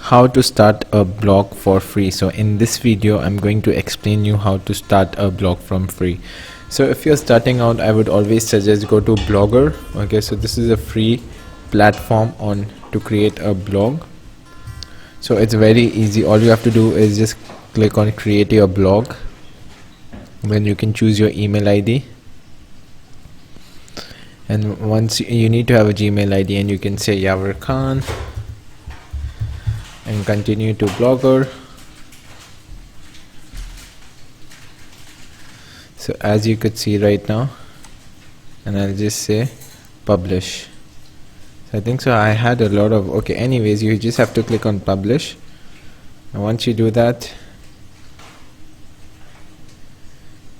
how to start a blog for free. So in this video I'm going to explain you how to start a blog from free. So if you're starting out, I would always suggest go to Blogger. Okay, so this is a free platform on to create a blog. So it's very easy. All you have to do is just click on create your blog. Then you can choose your email ID, and once you need to have a Gmail ID, and you can say Yavar Khan and continue to Blogger. So as you could see right now, and I'll just say publish. So I think so I had a lot of anyways, you just have to click on publish, and once you do that,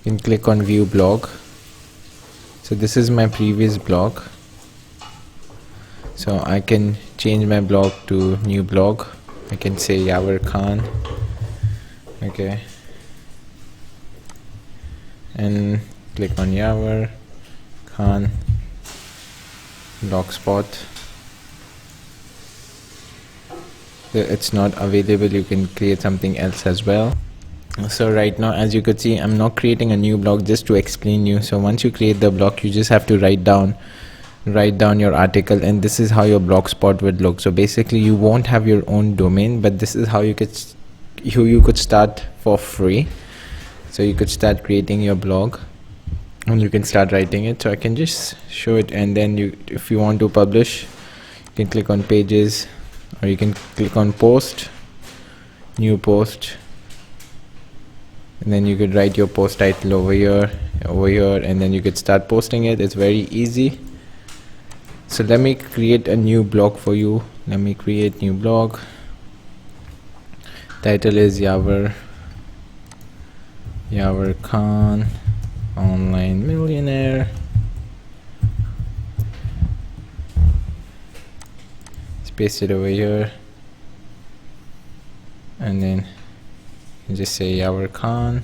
you can click on view blog. So this is my previous blog, so I can change my blog to new blog. I can say Yavar Khan, okay, and click on Yavar Khan blogspot. It's not available, you can create something else as well. So right now, as you could see, I'm not creating a new blog, just to explain you. So once you create the blog, you just have to write down your article, and this is how your blogspot would look. So basically you won't have your own domain, but this is how you could start for free. So you could start creating your blog and you can start writing it. So I can just show it, and then if you want to publish, you can click on pages, or you can click on post, new post, and then you could write your post title over here, and then you could start posting it. It's very easy. So let me create a new blog for you. Let me create new blog. Title is Yavar Khan online millionaire. Just paste it over here, and then you just say Yavar Khan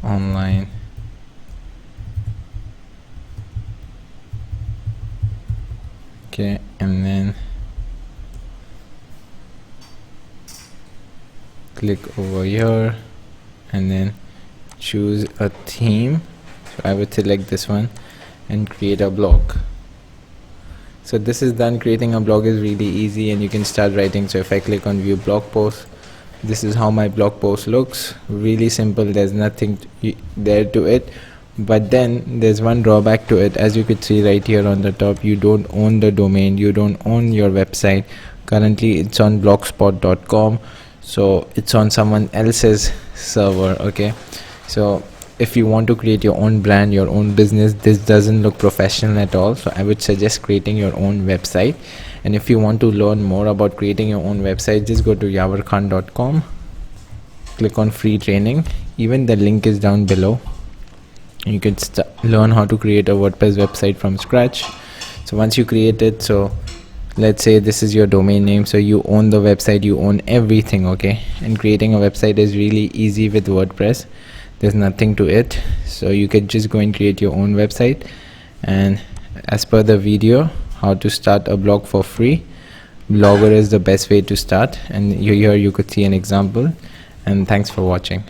online and then click over here and then choose a theme. So I would select this one and create a blog. So this is done. Creating a blog is really easy, and you can start writing. So if I click on view blog post, this is how my blog post looks. Really simple, there's nothing there to it. But then there's one drawback to it. As you could see right here on the top, you don't own the domain, you don't own your website. Currently it's on blogspot.com, so it's on someone else's server. Okay, so if you want to create your own brand, your own business, this doesn't look professional at all. So I would suggest creating your own website. And if you want to learn more about creating your own website, just go to yavarkhan.com, click on free training. Even the link is down below. You can learn how to create a WordPress website from scratch. So once you create it, so let's say this is your domain name, so you own the website, you own everything. Okay, and creating a website is really easy with WordPress. There's nothing to it, so you can just go and create your own website. And as per the video, how to start a blog for free, Blogger is the best way to start, and here you could see an example. And thanks for watching.